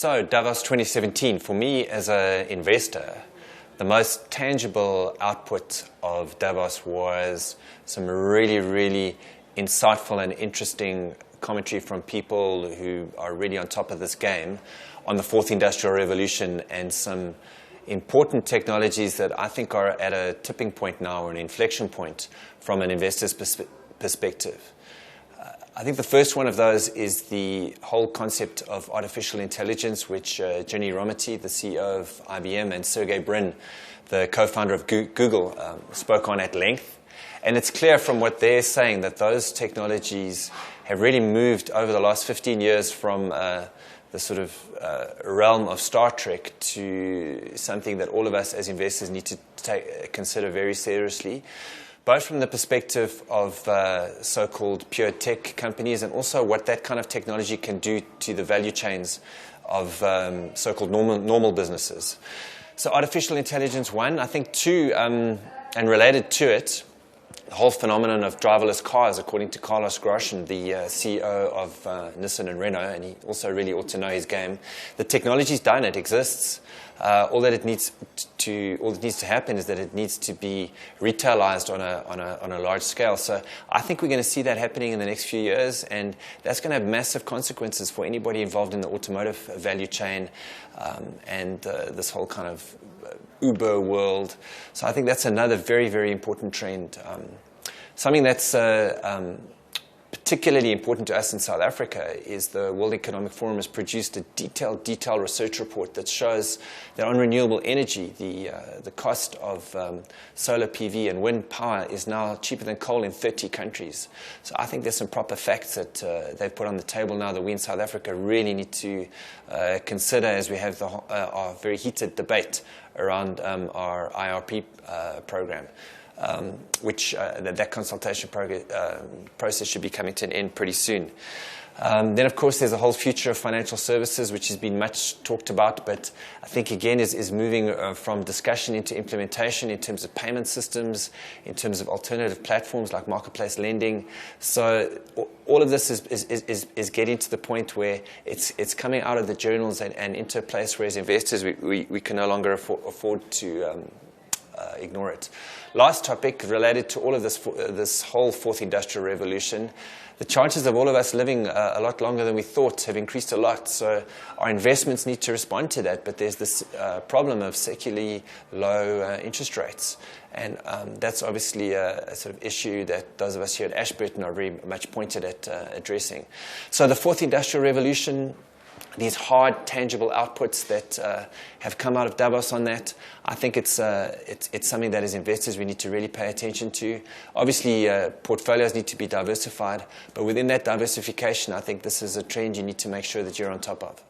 So, Davos 2017, for me as an investor, the most tangible output of Davos was some really, really insightful and interesting commentary from people who are really on top of this game on the fourth industrial revolution and some important technologies that I think are at a tipping point now, or an inflection point from an investor's perspective. I think the first one of those is the whole concept of artificial intelligence, which Ginny Rometty, the CEO of IBM, and Sergey Brin, the co-founder of Google, spoke on at length. And it's clear from what they're saying that those technologies have really moved over the last 15 years from the sort of realm of Star Trek to something that all of us as investors need to consider very seriously, both from the perspective of so-called pure tech companies and also what that kind of technology can do to the value chains of so-called normal businesses. So artificial intelligence, one. I think two, and related to it, the whole phenomenon of driverless cars, according to Carlos Ghosn, the CEO of Nissan and Renault, and he also really ought to know his game. The technology's done, it exists. All that needs to happen is that it needs to be retailized on a large scale. So I think we're going to see that happening in the next few years, and that's going to have massive consequences for anybody involved in the automotive value chain and this whole kind of Uber world. So I think that's another very, very important trend. Something that's particularly important to us in South Africa is the World Economic Forum has produced a detailed research report that shows that on renewable energy, the cost of solar PV and wind power is now cheaper than coal in 30 countries. So I think there's some proper facts that they've put on the table now that we in South Africa really need to consider as we have our very heated debate around our IRP program. Which that consultation process should be coming to an end pretty soon. Then, of course, there's a whole future of financial services, which has been much talked about, but I think, again, is moving from discussion into implementation in terms of payment systems, in terms of alternative platforms like marketplace lending. So all of this is getting to the point where it's coming out of the journals and into a place where, as investors, we can no longer afford to ignore it. Last topic related to all of this whole fourth industrial revolution. The chances of all of us living a lot longer than we thought have increased a lot. So our investments need to respond to that. But there's this problem of secularly low interest rates. And that's obviously a sort of issue that those of us here at Ashburton are very much pointed at addressing. So the fourth industrial revolution, these hard, tangible outputs that have come out of Davos on that, I think it's something that as investors we need to really pay attention to. Obviously, portfolios need to be diversified, but within that diversification, I think this is a trend you need to make sure that you're on top of.